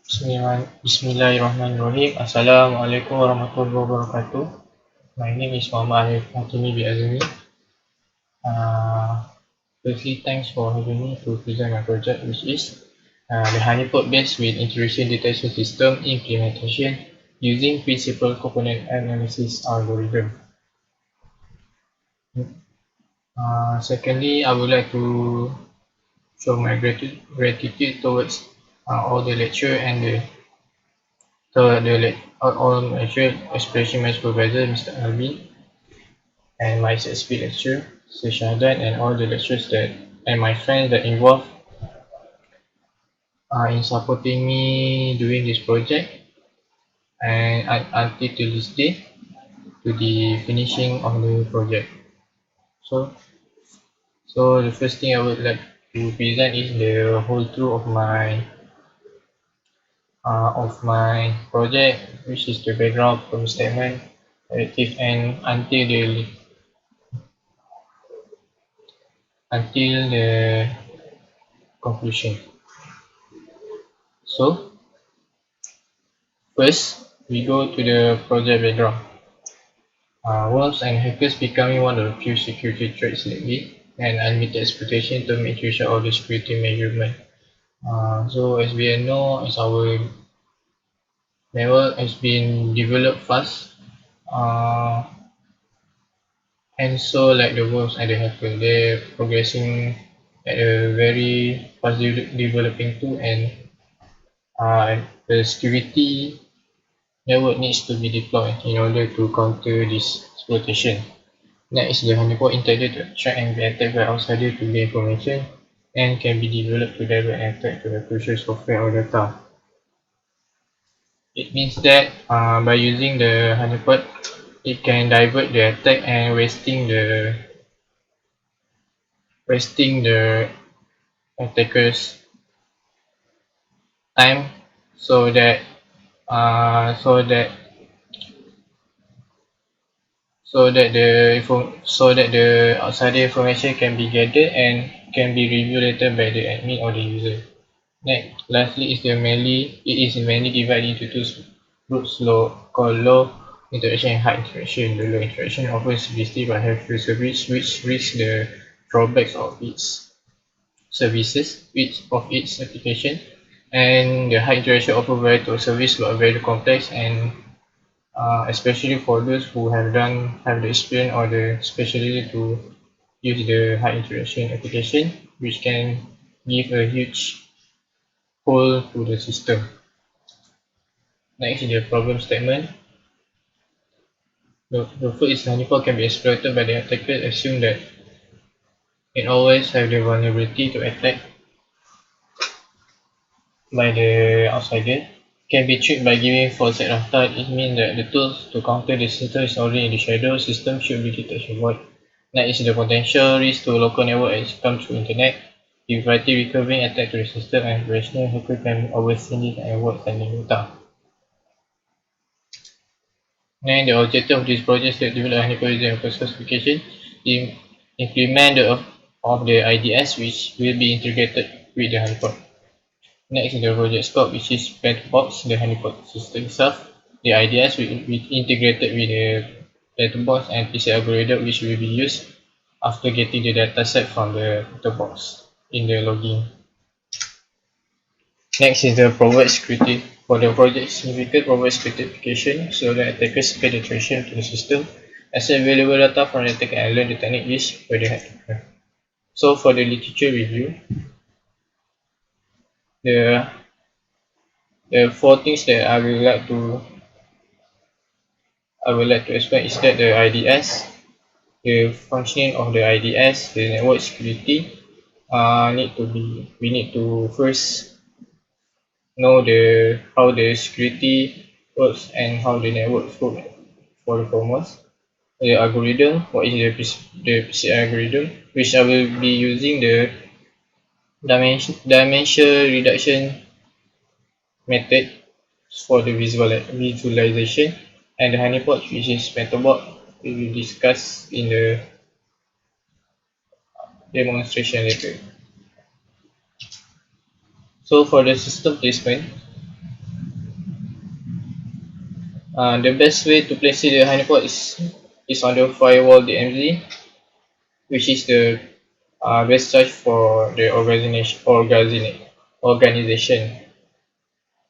Bismillahirrahmanirrahim. Assalamualaikum warahmatullahi wabarakatuh. My name is Muhammad ARIFF HAKIMI bin AZEMI. Firstly, thanks for having me to present my project, which is the honeypot based with intrusion detection system implementation using principal component analysis algorithm. Secondly, I would like to show my gratitude towards all the lecture and all lecture, especially my supervisor, Mr. Alvin, and my SSP lecturer, Sir Shahdan, and all the lecturers and my friends that involved in supporting me doing this project and until to this day to the finishing of the project. So the first thing I would like to present is the whole through of my project, which is the background, problem statement, objective, and until the conclusion. So first we go to the project background. Worms and hackers becoming one of the few security threats lately, and unlimited exploitation to make use of the security measurement. So as we know, as our network has been developed fast, and so like the worms and the hacker, they're progressing at a very fast developing too, and the security network needs to be deployed in order to counter this exploitation. Next is the honeypot intended to attract and be attacked by outsiders to gain information and can be developed to divert and attack to the crucial software or data. It means that by using the honeypot, it can divert the attack and wasting the attacker's time so that the outsider information can be gathered and can be reviewed later by the admin or the user. Next, lastly is it is mainly divided into two groups called low interaction and high interaction. The low interaction offers simplicity but have few services which risk the drawbacks of its services, of its application, and the high interaction offers variety of service but very complex and especially for those who have the experience or the specialty to use the high interaction application, which can give a huge hole to the system. Next is the problem statement. The first is honeypot can be exploited by the attacker. Assume that it always have the vulnerability to attack by the outsider. Can be tricked by giving false set of data. It means that the tools to counter the system is already in the shadow. System should be detected avoid. Next is the potential risk to local network as it comes through internet. If variety recovering attack to the system and operational hacker can oversee this and avoid sending data. And the objective of this project is to develop a honeypot using open source application, implement of the IDS which will be integrated with the honeypot. Next is the project scope, which is Petbox, the honeypot system itself. The IDS will be integrated with the Petbox and PC algorithm which will be used after getting the dataset from the Petbox in the logging. Next is the provide security. For the project significant provide security application so that attackers pay attention to the system, access available data from the attacker and learn the technique used by the attacker. So for the literature review, the four things that I would like to explain is that the IDS, the functioning of the IDS, the network security, we need to first know how the security works and how the network works for the foremost. The algorithm, what is the PC algorithm, which I will be using the dimension reduction method for the visualization, and the honeypot, which is Metabot, we will discuss in the demonstration later. So for the system placement, The best way to place the honeypot is on the firewall DMZ, which is the best choice for the organization.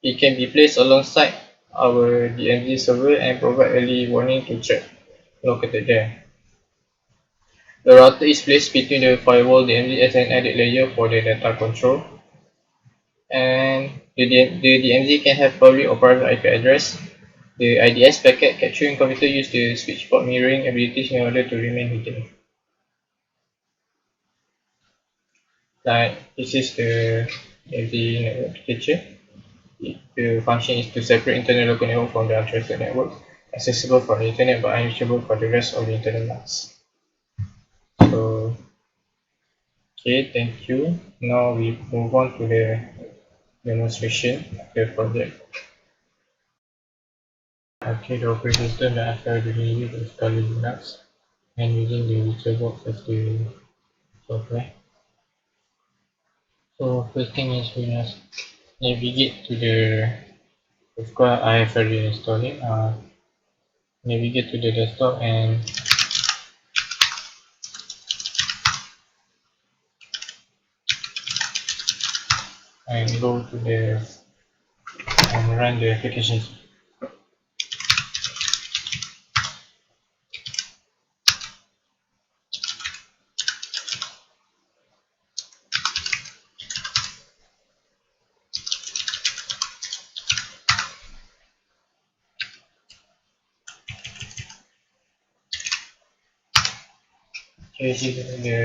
It can be placed alongside our DMZ server and provide early warning to check located there. The router is placed between the firewall DMZ as an added layer for the data control. And the DMZ can have public or private IP address. The IDS packet capturing computer use the switch port mirroring abilities in order to remain hidden. Like this is the DMZ network architecture. The function is to separate internal local network from the untrusted network, accessible from the internet but unreachable for the rest of the internet mask. So, okay, thank you. Now we move on to the demonstration of the project. Okay, the operating system that I started using is Kali Linux and using the VirtualBox as the software. So first thing is we must navigate to the, of course I have already installed it. Navigate to the desktop and go to the and run the application. Okay, this is the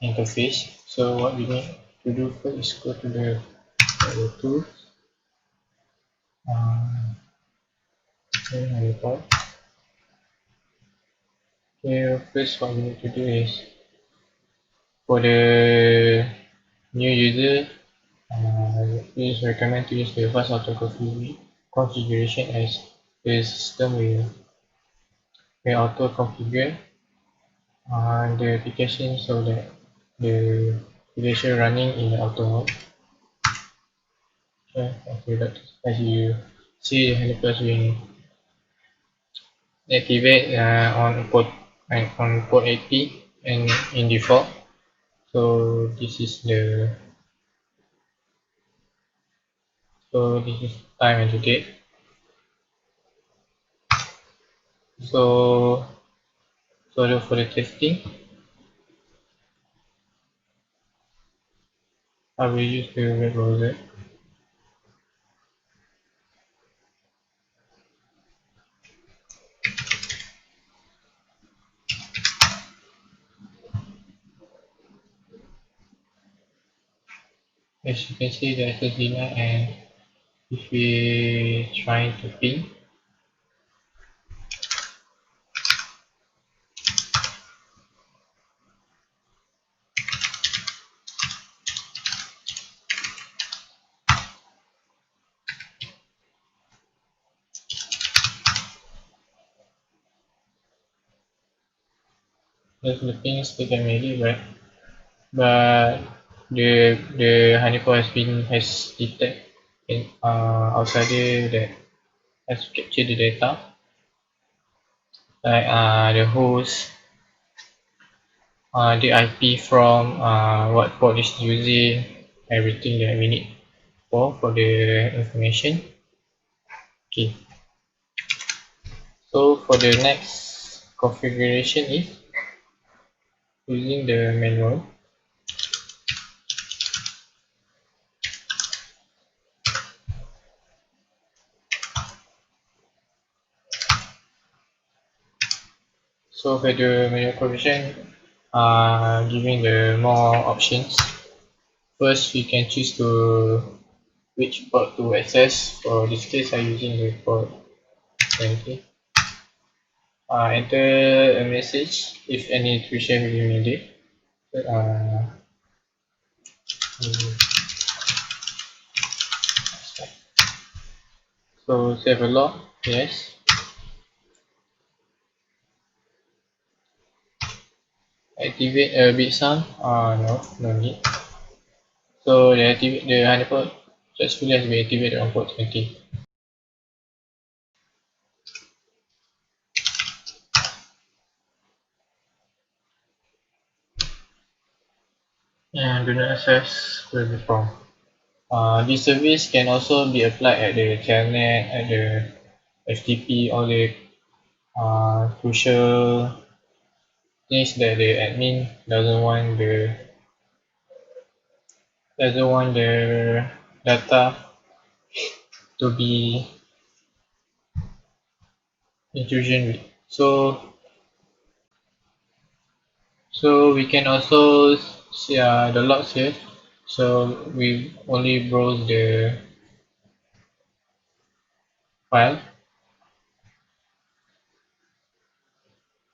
interface. So what we need to do first is go to the tools. Okay, okay, first what we need to do is for the new user, please recommend to use the fast auto configuration as the system will auto configure the application so that the application running in the auto mode. Okay, that as you see, the helipers will activate on port 80 and in default. So this is time and the date. So for the testing, I will use the web browser. As you can see, the SSD and if we try to ping, the ping is taken already, but the honeypot has detected outsider that has captured the data, like the host, the IP from what port is using, everything that we need for the information. Okay, so for the next configuration is using the manual. So for the manual configuration, giving the more options. First, we can choose to which port to access. For this case, I'm using the port 20. Enter a message if any intrusion will be needed. So save a log, yes. Activate a bit sound, no need. So the honeypot successfully has been activated on port 20. do not access will be from. This service can also be applied at the telnet, at the FTP, or the crucial things that the admin doesn't want the data to be intrusion with. So we can also see the logs here. So we only browse the file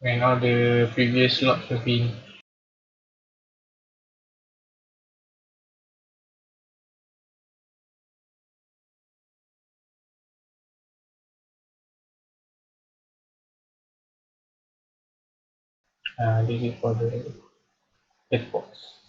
and all the previous logs have been this is for the text box.